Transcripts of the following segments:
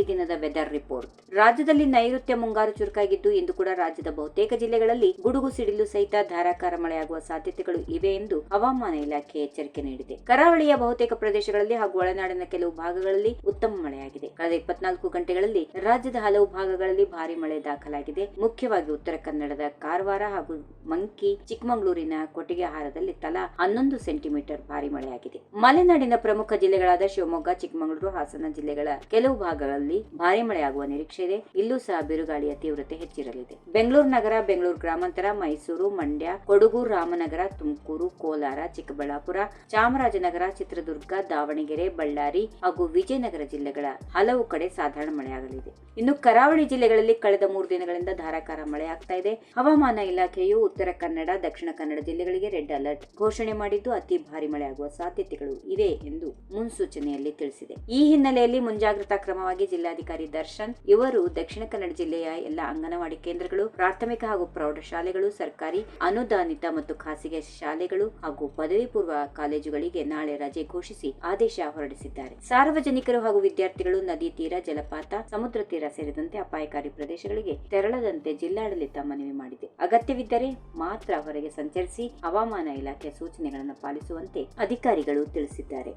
ದಿನದ weather report. ರಾಜ್ಯದಲ್ಲಿ ನೈಋತ್ಯ ಮುಂಗಾರು ಚುರುಕಾಗಿದ್ದು ಇಂದು ಕೂಡ ರಾಜ್ಯದ ಬಹುತೇಕ ಜಿಲ್ಲೆಗಳಲ್ಲಿ ಗುಡುಗು ಸಿಡಿಲು ಸಹಿತ ಧಾರಾಕಾರ ಮಳೆಯಾಗುವ ಸಾಧ್ಯತೆಗಳು ಇವೆ ಎಂದು ಹವಾಮಾನ ಇಲಾಖೆ ಎಚ್ಚರಿಕೆ ನೀಡಿದೆ. ಕರಾವಳಿಯ ಬಹುತೇಕ ಪ್ರದೇಶಗಳಲ್ಲಿ ಹಾಗೂ ಒಳನಾಡಿನ ಕೆಲವು ಭಾಗಗಳಲ್ಲಿ ಉತ್ತಮ ಮಳೆಯಾಗಿದೆ. ಕಳೆದ 24 ಗಂಟೆಗಳಲ್ಲಿ ರಾಜ್ಯದ ಹಲವು ಭಾಗಗಳಲ್ಲಿ ಭಾರಿ ಮಳೆ ದಾಖಲಾಗಿದೆ. ಮುಖ್ಯವಾಗಿ ಉತ್ತರ ಕನ್ನಡದ ಕಾರವಾರ ಹಾಗೂ ಮಂಕಿ, ಚಿಕ್ಕಮಗಳೂರಿನ ಕೊಟ್ಟಿಗೆಹಾರದಲ್ಲಿ ತಲಾ 11 ಸೆಂಟಿಮೀಟರ್ ಭಾರಿ ಮಳೆಯಾಗಿದೆ. ಮಲೆನಾಡಿನ ಪ್ರಮುಖ ಜಿಲ್ಲೆಗಳಾದ ಶಿವಮೊಗ್ಗ, ಚಿಕ್ಕಮಗಳೂರು, ಹಾಸನ ಜಿಲ್ಲೆಗಳ ಕೆಲವು ಭಾಗಗಳಲ್ಲಿ ಭಾರಿ ಮಳೆಯಾಗುವ ನಿರೀಕ್ಷೆ ಇದೆ. ಇಲ್ಲೂ ಸಹ ಬಿರುಗಾಳಿಯ ತೀವ್ರತೆ ಹೆಚ್ಚಿರಲಿದೆ. ಬೆಂಗಳೂರು ನಗರ, ಬೆಂಗಳೂರು ಗ್ರಾಮಾಂತರ, ಮೈಸೂರು, ಮಂಡ್ಯ, ಕೊಡಗು, ರಾಮನಗರ, ತುಮಕೂರು, ಕೋಲಾರ, ಚಿಕ್ಕಬಳ್ಳಾಪುರ, ಚಾಮರಾಜನಗರ, ಚಿತ್ರದುರ್ಗ, ದಾವಣಗೆರೆ, ಬಳ್ಳಾರಿ ಹಾಗೂ ವಿಜಯನಗರ ಜಿಲ್ಲೆಗಳ ಹಲವು ಕಡೆ ಸಾಧಾರಣ ಮಳೆಯಾಗಲಿದೆ. ಇನ್ನು ಕರಾವಳಿ ಜಿಲ್ಲೆಗಳಲ್ಲಿ ಕಳೆದ 3 ದಿನಗಳಿಂದ ಧಾರಾಕಾರ ಮಳೆಯಾಗ್ತಾ ಇದೆ. ಹವಾಮಾನ ಇಲಾಖೆಯು ಉತ್ತರ ಕನ್ನಡ, ದಕ್ಷಿಣ ಕನ್ನಡ ಜಿಲ್ಲೆಗಳಿಗೆ ರೆಡ್ ಅಲರ್ಟ್ ಘೋಷಣೆ ಮಾಡಿದ್ದು ಅತಿ ಭಾರಿ ಮಳೆಯಾಗುವ ಸಾಧ್ಯತೆಗಳು ಇವೆ ಎಂದು ಮುನ್ಸೂಚನೆಯಲ್ಲಿ ತಿಳಿಸಿದೆ. ಈ ಹಿನ್ನೆಲೆಯಲ್ಲಿ ಮುಂಜಾಗ್ರತಾ ಕ್ರಮವಾಗಿ ಜಿಲ್ಲಾಧಿಕಾರಿ ದರ್ಶನ್ ಇವರು ದಕ್ಷಿಣ ಕನ್ನಡ ಜಿಲ್ಲೆಯ ಎಲ್ಲ ಅಂಗನವಾಡಿ ಕೇಂದ್ರಗಳು, ಪ್ರಾಥಮಿಕ ಹಾಗೂ ಪ್ರೌಢಶಾಲೆಗಳು, ಸರ್ಕಾರಿ, ಅನುದಾನಿತ ಮತ್ತು ಖಾಸಗಿ ಶಾಲೆಗಳು ಹಾಗೂ ಪದವಿ ಪೂರ್ವ ಕಾಲೇಜುಗಳಿಗೆ ನಾಳೆ ರಜೆ ಘೋಷಿಸಿ ಆದೇಶ ಹೊರಡಿಸಿದ್ದಾರೆ. ಸಾರ್ವಜನಿಕರು ಹಾಗೂ ವಿದ್ಯಾರ್ಥಿಗಳು ನದಿ ತೀರ, ಜಲಪಾತ, ಸಮುದ್ರ ತೀರ ಸೇರಿದಂತೆ ಅಪಾಯಕಾರಿ ಪ್ರದೇಶಗಳಿಗೆ ತೆರಳದಂತೆ ಜಿಲ್ಲಾಡಳಿತ ಮನವಿ ಮಾಡಿದೆ. ಅಗತ್ಯವಿದ್ದರೆ ಮಾತ್ರ ಹೊರಗೆ ಸಂಚರಿಸಿ ಹವಾಮಾನ ಇಲಾಖೆ ಸೂಚನೆಗಳನ್ನು ಪಾಲಿಸುವಂತೆ ಅಧಿಕಾರಿಗಳು ತಿಳಿಸಿದ್ದಾರೆ.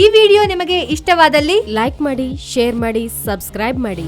ಈ ವಿಡಿಯೋ ನಿಮಗೆ ಇಷ್ಟವಾದಲ್ಲಿ ಲೈಕ್ ಮಾಡಿ, ಶೇರ್ ಮಾಡಿ, ಸಬ್ಸ್ಕ್ರೈಬ್ ಮಾಡಿ.